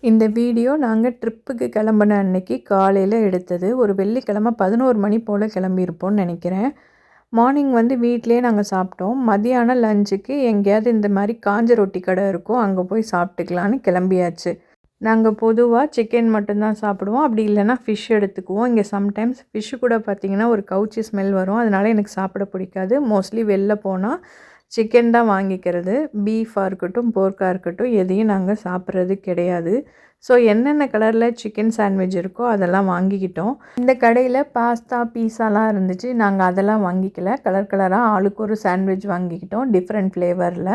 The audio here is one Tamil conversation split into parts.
இந்த வீடியோ நாங்கள் ட்ரிப்புக்கு கிளம்புன அன்னைக்கு காலையில் எடுத்தது. ஒரு வெள்ளிக்கிழமை 11 மணி போல் கிளம்பியிருப்போம்னு நினைக்கிறேன். மார்னிங் வந்து வீட்டிலேயே நாங்கள் சாப்பிட்டோம். மதியானம் லஞ்சுக்கு எங்கேயாவது இந்த மாதிரி காஞ்ச ரொட்டி கடை இருக்கும், அங்கே போய் சாப்பிட்டுக்கலான்னு கிளம்பியாச்சு. நாங்கள் பொதுவாக சிக்கன் மட்டும்தான் சாப்பிடுவோம், அப்படி இல்லைன்னா ஃபிஷ் எடுத்துக்குவோம். இங்கே சம்டைம்ஸ் ஃபிஷ்ஷு கூட பார்த்திங்கன்னா ஒரு கவுச்சி ஸ்மெல் வரும், அதனால் எனக்கு சாப்பிட பிடிக்காது. மோஸ்ட்லி வெளில போனால் சிக்கன் தான் வாங்கிக்கிறது. பீஃபாக இருக்கட்டும், போர்க்காக இருக்கட்டும், எதையும் நாங்கள் சாப்பிட்றது கிடையாது. ஸோ என்னென்ன கலரில் சிக்கன் சாண்ட்விச் இருக்கோ அதெல்லாம் வாங்கிக்கிட்டோம். இந்த கடையில் பாஸ்தா, பீஸாலாம் இருந்துச்சு. நாங்கள் அதெல்லாம் வாங்கிக்கல. கலர் கலராக ஆளுக்கு ஒரு சாண்ட்விச் வாங்கிக்கிட்டோம், டிஃப்ரெண்ட் ஃப்ளேவரில்.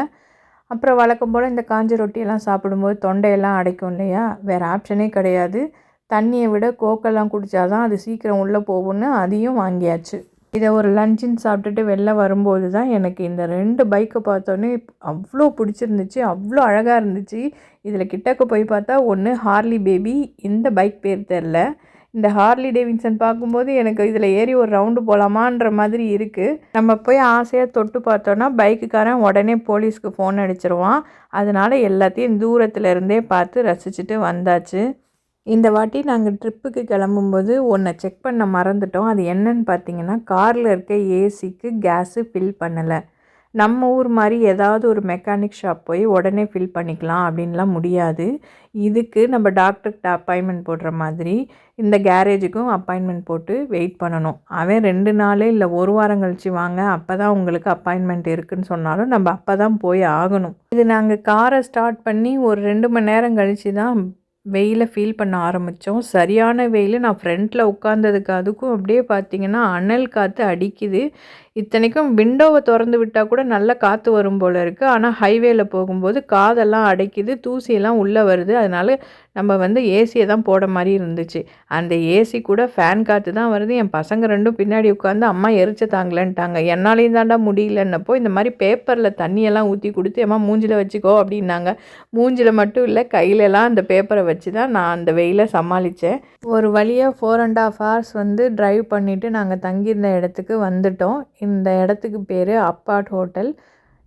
அப்புறம் வழக்கம் போல் இந்த காஞ்ச ரொட்டியெல்லாம் சாப்பிடும்போது தொண்டையெல்லாம் அடைக்கும் இல்லையா, வேறு ஆப்ஷனே கிடையாது. தண்ணியை விட கோக்கெல்லாம் குடித்தா தான் அது சீக்கிரம் உள்ளே போகும்னு அதையும் வாங்கியாச்சு. இதை ஒரு லஞ்சுன்னு சாப்பிட்டுட்டு வெளில வரும்போது தான் எனக்கு இந்த 2 பைக்கை பார்த்தோன்னே அவ்வளோ பிடிச்சிருந்துச்சு, அவ்வளோ அழகாக இருந்துச்சு. இதில் கிட்டக்க போய் பார்த்தா ஒன்று ஹார்லி பேபி, இந்த பைக் பேர் தெரில. இந்த ஹார்லி டேவிட்சன் பார்க்கும்போது எனக்கு இதில் ஏறி ஒரு ரவுண்டு போகலாமான்ற மாதிரி இருக்குது. நம்ம போய் ஆசையாக தொட்டு பார்த்தோன்னா பைக்குக்காரன் உடனே போலீஸ்க்கு ஃபோன் அடிச்சிருவான். அதனால் எல்லாத்தையும் தூரத்தில் இருந்தே பார்த்து ரசிச்சுட்டு வந்தாச்சு. இந்த வாட்டி நாங்கள் ட்ரிப்புக்கு கிளம்பும்போது ஒன்றை செக் பண்ண மறந்துட்டோம். அது என்னன்னு பார்த்தீங்கன்னா, காரில் இருக்க ஏசிக்கு கேஸு ஃபில் பண்ணலை. நம்ம ஊர் மாதிரி ஏதாவது ஒரு மெக்கானிக் ஷாப் போய் உடனே ஃபில் பண்ணிக்கலாம் அப்படின்லாம் முடியாது. இதுக்கு நம்ம டாக்டர்கிட்ட அப்பாயின்மெண்ட் போடுற மாதிரி இந்த கேரேஜுக்கும் அப்பாயின்மெண்ட் போட்டு வெயிட் பண்ணணும். அவன் 2 நாள் இல்லை 1 வாரம் கழித்து வாங்க, அப்போ தான் உங்களுக்கு அப்பாயின்மெண்ட் இருக்குதுன்னு சொன்னாலும் நம்ம அப்போ தான் போய் ஆகணும். இது நாங்கள் காரை ஸ்டார்ட் பண்ணி ஒரு 2 மணி நேரம் கழித்து தான் வெயிலை ஃபீல் பண்ண ஆரம்பித்தோம். சரியான வெயில். நான் ஃப்ரண்ட்டில் உட்காந்ததுக்கு அதுக்கும் அப்படியே பார்த்திங்கன்னா அனல் காற்று அடிக்குது. இத்தனைக்கும் விண்டோவை திறந்து விட்டால் கூட நல்ல காற்று வரும் போல் இருக்குது. ஆனால் ஹைவேல போகும்போது காதெல்லாம் அடைக்குது, தூசியெல்லாம் உள்ளே வருது. அதனால் நம்ம வந்து ஏசியை தான் போட மாதிரி இருந்துச்சு. அந்த ஏசி கூட ஃபேன் காற்று தான் வருது. என் பசங்க 2 பின்னாடி உட்காந்து அம்மா எரிச்ச தாங்கலன்ட்டாங்க. என்னாலையும் தாண்டா முடியலன்னப்போ இந்த மாதிரி பேப்பரில் தண்ணியெல்லாம் ஊற்றி கொடுத்து அம்மா மூஞ்சில் வச்சுக்கோ அப்படின்னாங்க. மூஞ்சில் மட்டும் இல்லை, கையிலலாம் அந்த பேப்பரை வச்சு தான் நான் அந்த வெயிலை சமாளித்தேன். ஒரு வழியாக 4.5 hours வந்து ட்ரைவ் பண்ணிவிட்டு நாங்கள் தங்கியிருந்த இடத்துக்கு வந்துட்டோம். இந்த இடத்துக்கு பேர் அப்பாட் ஹோட்டல்.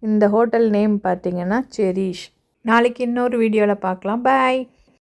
இந்த ஹோட்டல் நேம் பார்த்திங்கன்னா செரிஷ். நாளைக்கு இன்னொரு வீடியோவில் பார்க்கலாம். பாய்.